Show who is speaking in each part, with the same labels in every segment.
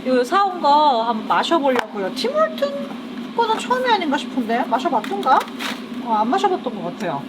Speaker 1: 이거 사온 거 한번 마셔보려고요. 티몰튼 거는 처음이 아닌가 싶은데 마셔봤던가? 안 마셔봤던 것 같아요.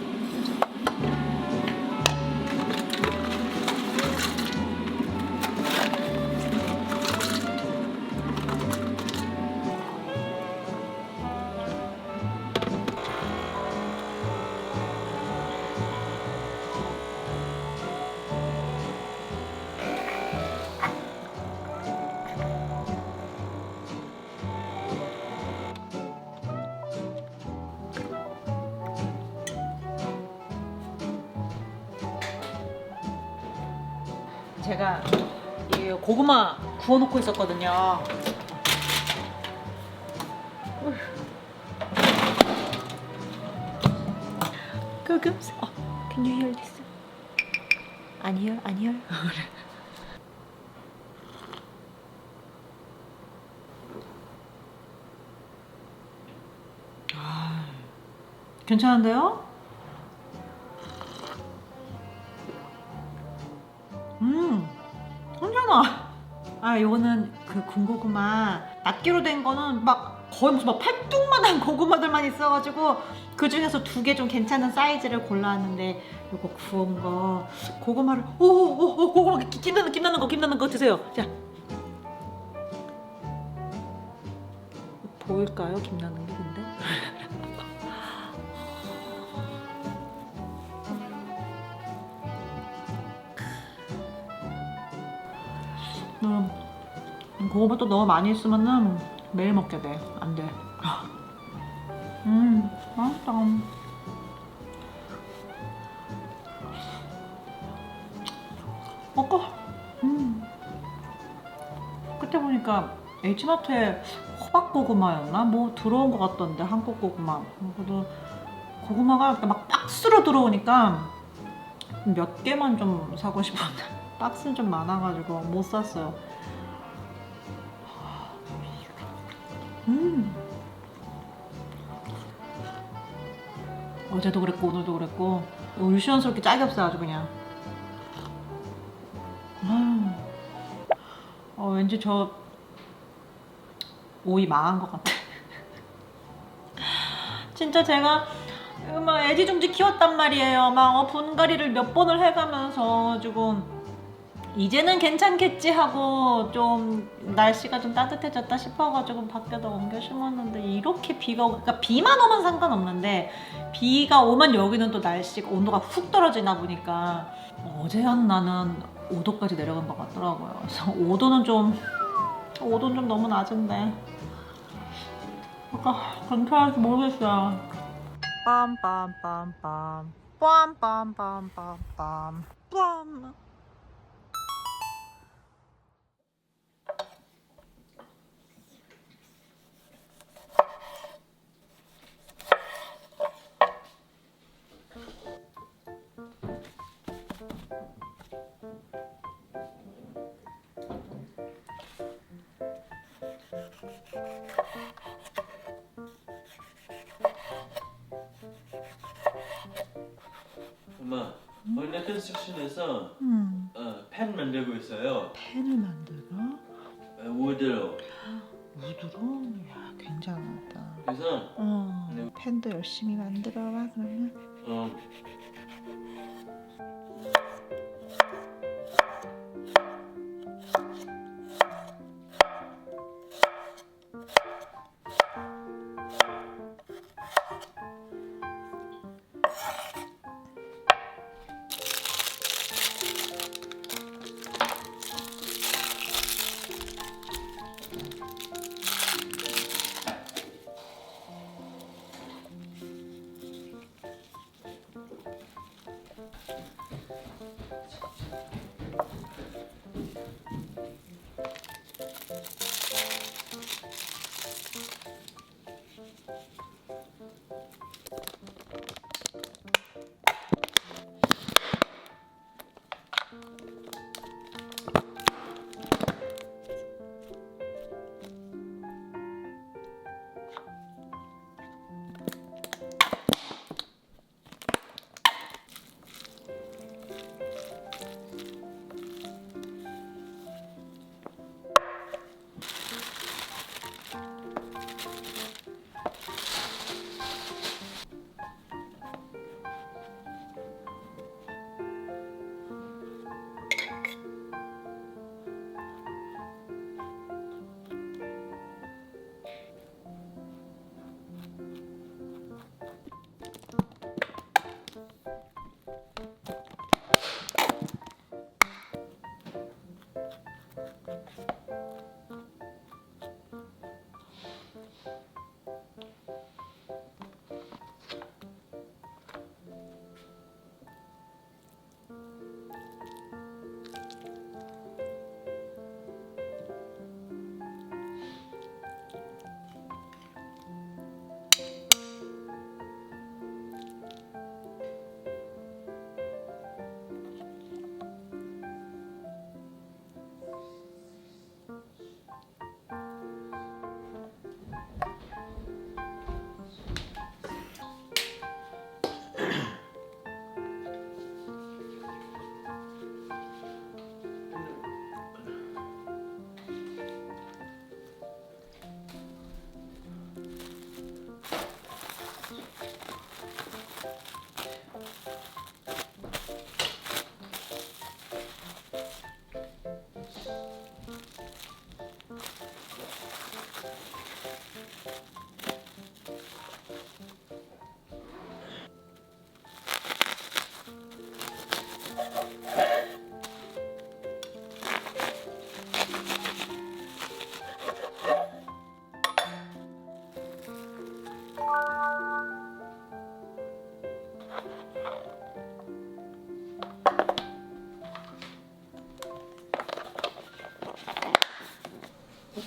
Speaker 1: 제가 이 고구마 구워놓고 있었거든요. Googles. Can you hear this? 안 hear? 안 hear? 괜찮은데요? 괜찮아. 요거는 그 군고구마 낱개로 된 거는 막 거의 무슨 막 팔뚝만한 고구마들만 있어가지고 그 중에서 2개 좀 괜찮은 사이즈를 골라왔는데 요거 구운 거 고구마를 고구마 김나는 거 드세요. 자, 보일까요? 김나는 게 근데? 고구마 또 너무 많이 있으면은 매일 먹게 돼. 안 돼. 맛있다. 먹고. 그때 보니까 H마트에 호박고구마였나? 뭐 들어온 것 같던데, 한국 고구마. 그래도 고구마가 이렇게 막 박스로 들어오니까 몇 개만 좀 사고 싶었는데 박스는 좀 많아가지고 못 샀어요. 어제도 그랬고 오늘도 그랬고 유시원스럽게 짝이 없어 아주 그냥. 왠지 저 오이 망한 것 같아. 진짜 제가 막 애지중지 키웠단 말이에요. 막 분갈이를 몇 번을 해가면서 지금 이제는 괜찮겠지 하고 좀 날씨가 좀 따뜻해졌다 싶어가지고 밖에다 옮겨 심었는데 이렇게 그러니까 비만 오면 상관없는데 비가 오면 여기는 또 날씨가 온도가 훅 떨어지나 보니까 어제였나는 5도까지 내려간 것 같더라고요. 그래서 5도는 좀 너무 낮은데 괜찮을지 모르겠어요. 빰빰빰빰 빰빰빰빰빰 빰.
Speaker 2: 엄마, 원래 컨스트럭션에서 펜 만들고 있어요.
Speaker 1: 펜을 만들어?
Speaker 2: 우드로.
Speaker 1: 우드로? 야, 괜찮았다.
Speaker 2: 그래서
Speaker 1: 펜도 열심히 만들어라 그러면.
Speaker 2: 어,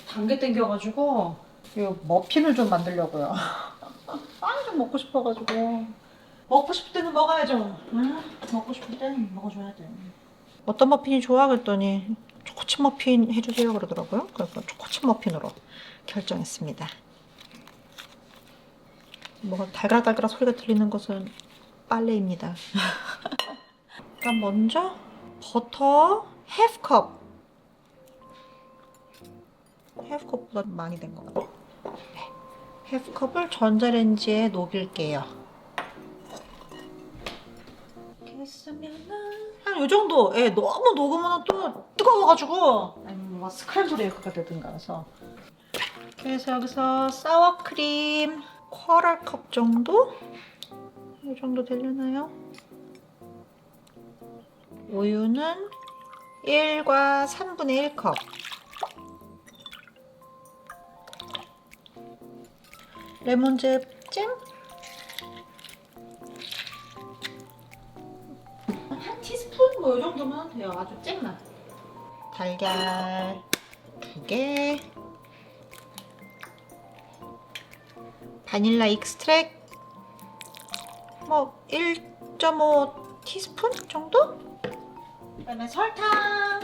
Speaker 1: 감기 땡겨가지고 이 머핀을 좀 만들려고요. 빵이 좀 먹고 싶어가지고 먹고 싶을 때는 먹어야죠. 응? 먹고 싶을 때는 먹어줘야 돼. 어떤 머핀이 좋아 그랬더니 초코칩 머핀 해주세요 그러더라고요. 그래서 초코칩 머핀으로 결정했습니다. 뭐가 달걀달걀 소리가 들리는 것은 빨래입니다. 그럼 먼저 버터 하프컵. 하프컵보다 많이 된 것 같아요. 네. 하프컵을 전자레인지에 녹일게요. 이렇게 했으면은 한 요 정도. 예, 너무 녹으면 또 뜨거워가지고 아니면 뭐 스크램블 에그가 되든가 해서. 그래서 여기서 사워크림 쿼터 컵 정도? 이 정도 되려나요? 우유는 1과 3분의 1컵. 레몬즙 잼? 한 티스푼? 뭐 이 정도면 돼요. 아주 잼만. 달걀 2개. 바닐라 익스트랙 뭐 1.5 티스푼 정도? 그다음에 설탕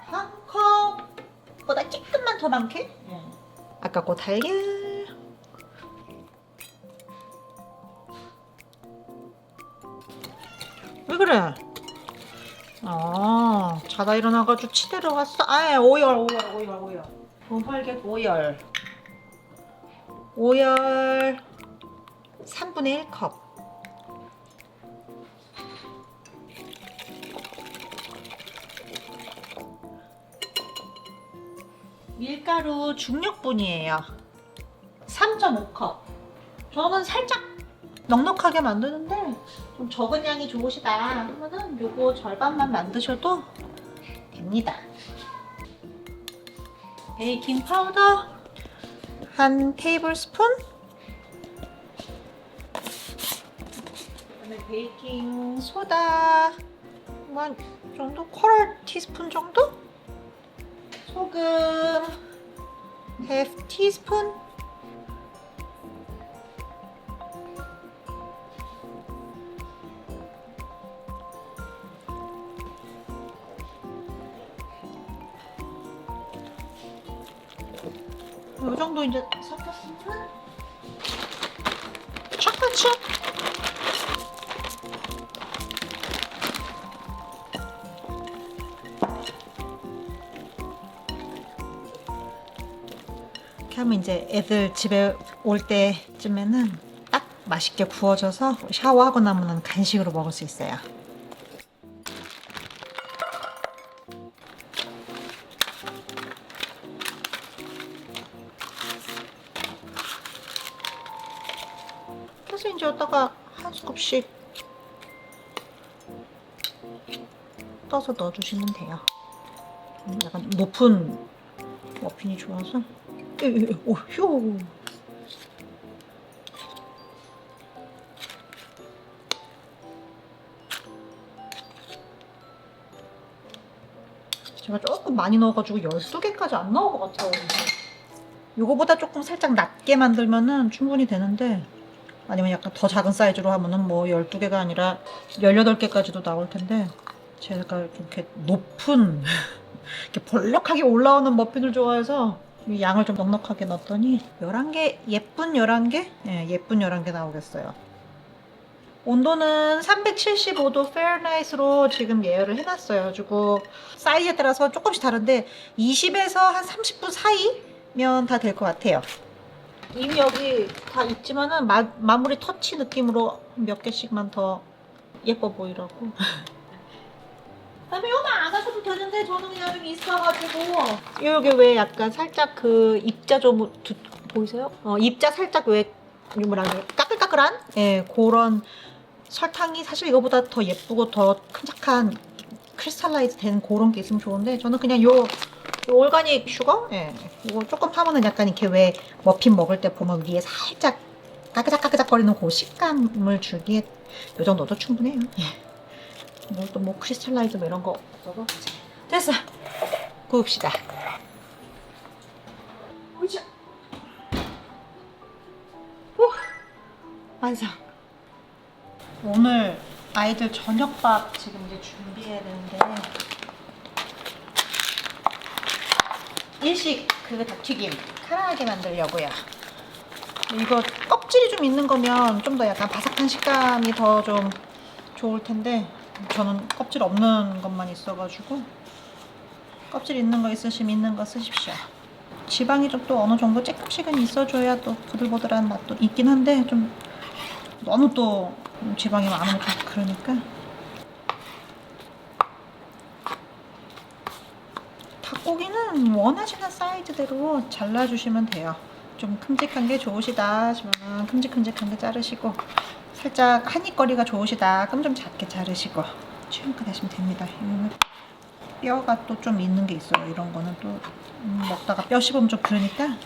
Speaker 1: 한 컵보다 조금만 더 많게. 아까 그 달걀. 왜 그래? 자다 일어나가지고 치대러 갔어. 오열. 동팔겟 오열 3분의 1컵. 밀가루 중력분이에요. 3.5컵. 저는 살짝 넉넉하게 만드는데 좀 적은 양이 좋으시다 하면은 요거 절반만 만드셔도 됩니다. 베이킹 파우더 한 테이블 스푼. 그다음에 베이킹 소다 한 정도, 쿼터 티스푼 정도. 소금 half 티스푼. 이 정도 이제 섞였으면 초코칩. 이렇게 하면 이제 애들 집에 올 때쯤에는 딱 맛있게 구워져서 샤워하고 나면 간식으로 먹을 수 있어요. 그래서 이제 여기다가 한 스쿱씩 떠서 넣어주시면 돼요. 약간 높은 머핀이 좋아서. 오휴. 제가 조금 많이 넣어가지고 12개까지 안 나온 것 같아요. 요거보다 조금 살짝 낮게 만들면은 충분히 되는데, 아니면 약간 더 작은 사이즈로 하면은 뭐 12개가 아니라 18개까지도 나올 텐데, 제가 좀 이렇게 높은 이렇게 볼록하게 올라오는 머핀을 좋아해서 이 양을 좀 넉넉하게 넣었더니 11개, 예쁜 11개? 예, 예쁜 11개 나오겠어요. 온도는 375도 페어나이트로 지금 예열을 해놨어요. 가지고 사이즈에 따라서 조금씩 다른데 20에서 한 30분 사이면 다 될 것 같아요. 이미 여기 다 있지만은 마무리 터치 느낌으로 몇 개씩만 더 예뻐 보이라고. 그다음에 이거는 안 하셔도 되는데 저는 그냥 좀 있어가지고 여기 왜 약간 살짝 그 입자 좀 보이세요? 입자 살짝 왜 뭐라 그래, 까끌까끌한? 예, 그런 설탕이 사실 이거보다 더 예쁘고 더 큼직한 크리스탈라이즈 된 그런 게 있으면 좋은데, 저는 그냥 요 올가닉 슈거? 예, 이거 조금 하면은 약간 이렇게 왜 머핀 먹을 때 보면 위에 살짝 까그작까그작 거리는 그 식감을 주기에 요 정도도 충분해요. 예. 또 뭐 크리스탈라이즈 뭐 이런 거 없어서. 됐어. 구웁시다. 오자. 오, 완성. 오늘 아이들 저녁밥 지금 이제 준비해야 되는데, 일식 그 닭튀김 카라하게 만들려고요. 이거 껍질이 좀 있는 거면 좀 더 약간 바삭한 식감이 더 좀 좋을 텐데, 저는 껍질 없는 것만 있어가지고 껍질 있는 거 있으시면 있는 거 쓰십시오. 지방이 좀 또 어느 정도 조금씩은 있어줘야 또 보들보들한 맛도 있긴 한데, 좀 너무 또 지방이 많으면 좀 그러니까 그냥 원하시는 사이즈대로 잘라주시면 돼요. 좀 큼직한 게 좋으시다 하시면 큼직큼직한 게 자르시고, 살짝 한입거리가 좋으시다 그럼 좀 작게 자르시고 취향껏 하시면 됩니다. 이거는 뼈가 또 좀 있는 게 있어요. 이런 거는 또 먹다가 뼈 씹으면 좀 그러니까.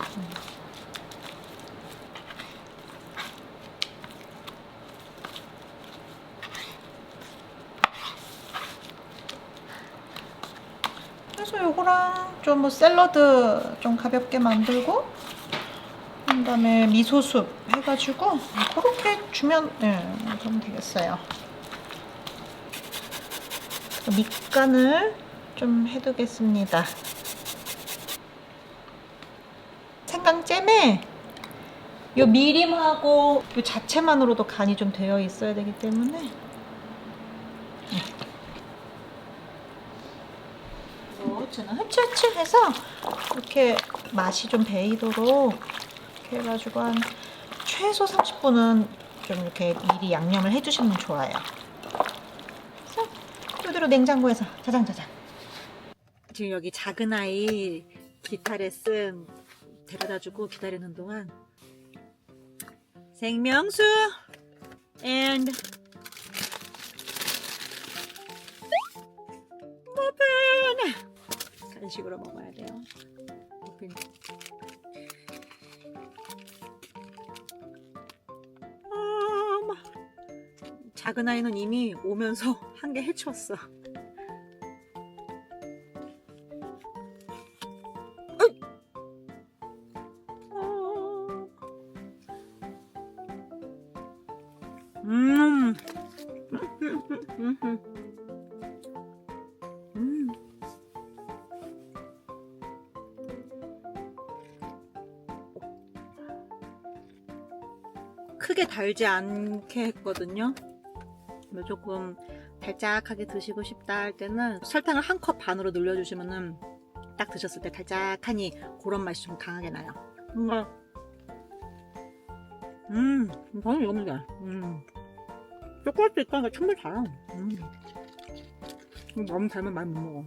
Speaker 1: 그래서 요거랑 좀 뭐 샐러드 좀 가볍게 만들고, 그다음에 미소숲 해가지고 그렇게 주면 그럼 되겠어요. 밑간을 좀 해두겠습니다. 생강잼에 요 미림하고 요 자체만으로도 간이 좀 되어 있어야 되기 때문에 저는 흐칠흐칠 해서 이렇게 맛이 좀 배이도록 이렇게 해가지고 한 최소 30분은 좀 이렇게 미리 양념을 해주시면 좋아요. 그래서 이대로 냉장고에서 자장자장. 지금 여기 작은 아이 기타 레슨 데려다주고 기다리는 동안 생명수 and 머핀 간식으로 먹어야 돼요. 머핀. 작은 아이는 이미 오면서 한 개 해치웠어. 크게 달지 않게 했거든요. 조금 달짝하게 드시고 싶다 할 때는 설탕을 한 컵 반으로 늘려주시면은 딱 드셨을 때 달짝하니 그런 맛이 좀 강하게 나요. 뭔가 저는 이겁니다. 초콜릿도 있다니까 충분히 달아. 너무 달면 많이 못 먹어.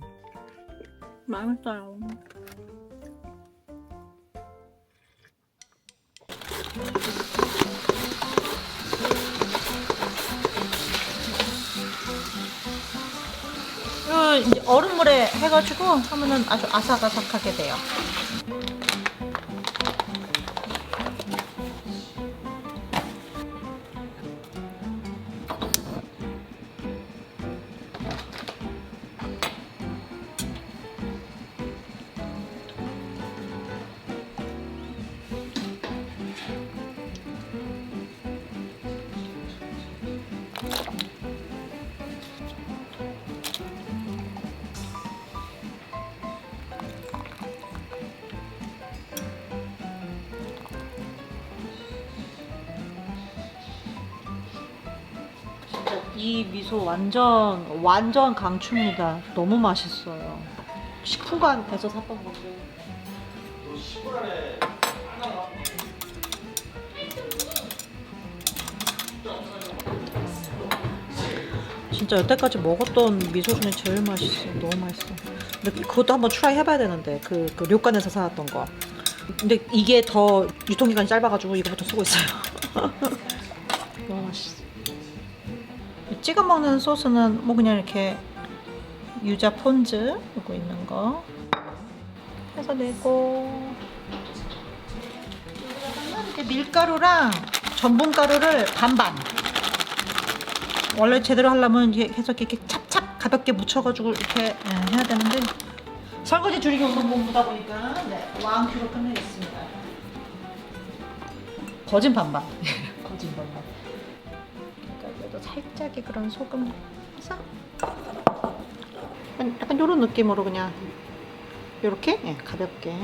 Speaker 1: 맛있어요. 이제 얼음물에 해가지고 하면은 아주 아삭아삭하게 돼요. 이 미소 완전 강추입니다. 너무 맛있어요. 식품관에서 샀던 건데. 진짜 여태까지 먹었던 미소 중에 제일 맛있어. 너무 맛있어. 근데 그것도 한번 트라이 해봐야 되는데 그 료칸에서 사왔던 거. 근데 이게 더 유통기간이 짧아가지고 이거부터 쓰고 있어요. 너무 맛있어. 찍어 먹는 소스는 뭐 그냥 이렇게 유자 폰즈 이거 있는 거 해서 내고, 이렇게 밀가루랑 전분가루를 반반. 원래 제대로 하려면 해서 이렇게 찹찹 가볍게 묻혀가지고 이렇게 해야 되는데 설거지 줄이기 운동 공부다 보니까 왕큐로 끝내겠습니다. 거진 반반. 거진 반반. 살짝의 그런 소금 해서 약간 이런 느낌으로 그냥 이렇게 가볍게.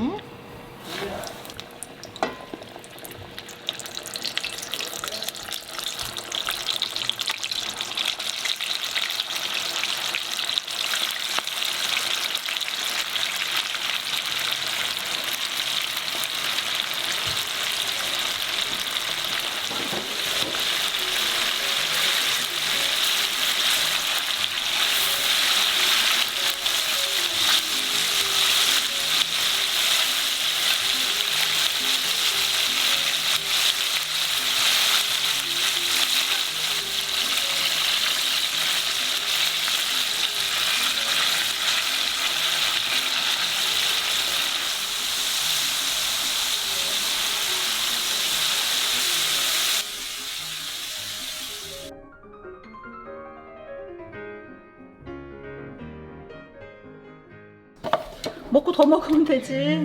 Speaker 1: 먹고 더 먹으면 되지.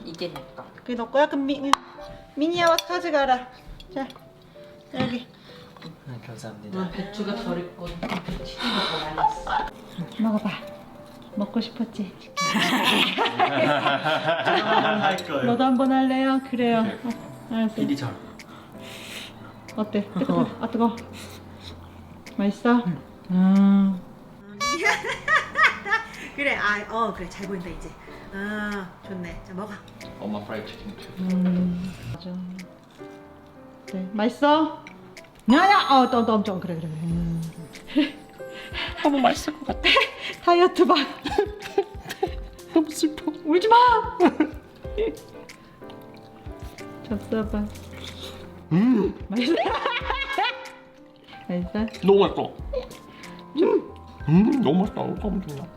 Speaker 3: 이게 내 거.
Speaker 1: 그게 너 거야? 그럼 미니야 와서 가져가라. 자, 여기.
Speaker 2: 감사합니다.
Speaker 3: 배추가 덜 익고 튀김 먹고 말았어.
Speaker 1: 먹어봐. 먹고 싶었지?
Speaker 2: 할 거예요.
Speaker 1: 너도 한번 할래요? 그래요. 알았어.
Speaker 2: 이리 절.
Speaker 1: 어때? 뜨거? 아 뜨거. 맛있어? 그래. 그래. 잘 보인다 이제. 좋네. 자 먹어.
Speaker 2: 엄마 프라이드 치킨.
Speaker 1: 맞아. 네, 맛있어? 야야. 또 엄청 그래.
Speaker 3: 너무 맛있을 것 같아.
Speaker 1: 다이어트 봐.
Speaker 3: 너무 슬퍼.
Speaker 1: 울지 마. 잡숴봐. 맛있어? 맛있어?
Speaker 3: 너무 맛있어. 너무 맛있다. 너무 좋나.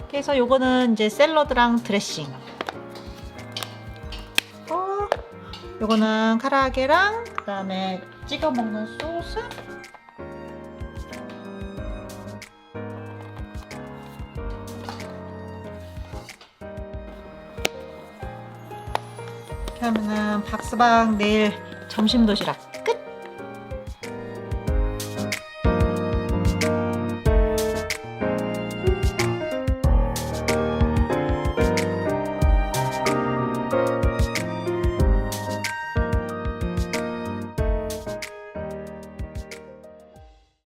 Speaker 1: 그래서 요거는 이제 샐러드랑 드레싱. 요거는 카라게랑 그다음에 찍어 먹는 소스. 이렇게 하면은 박스방 내일 점심 도시락.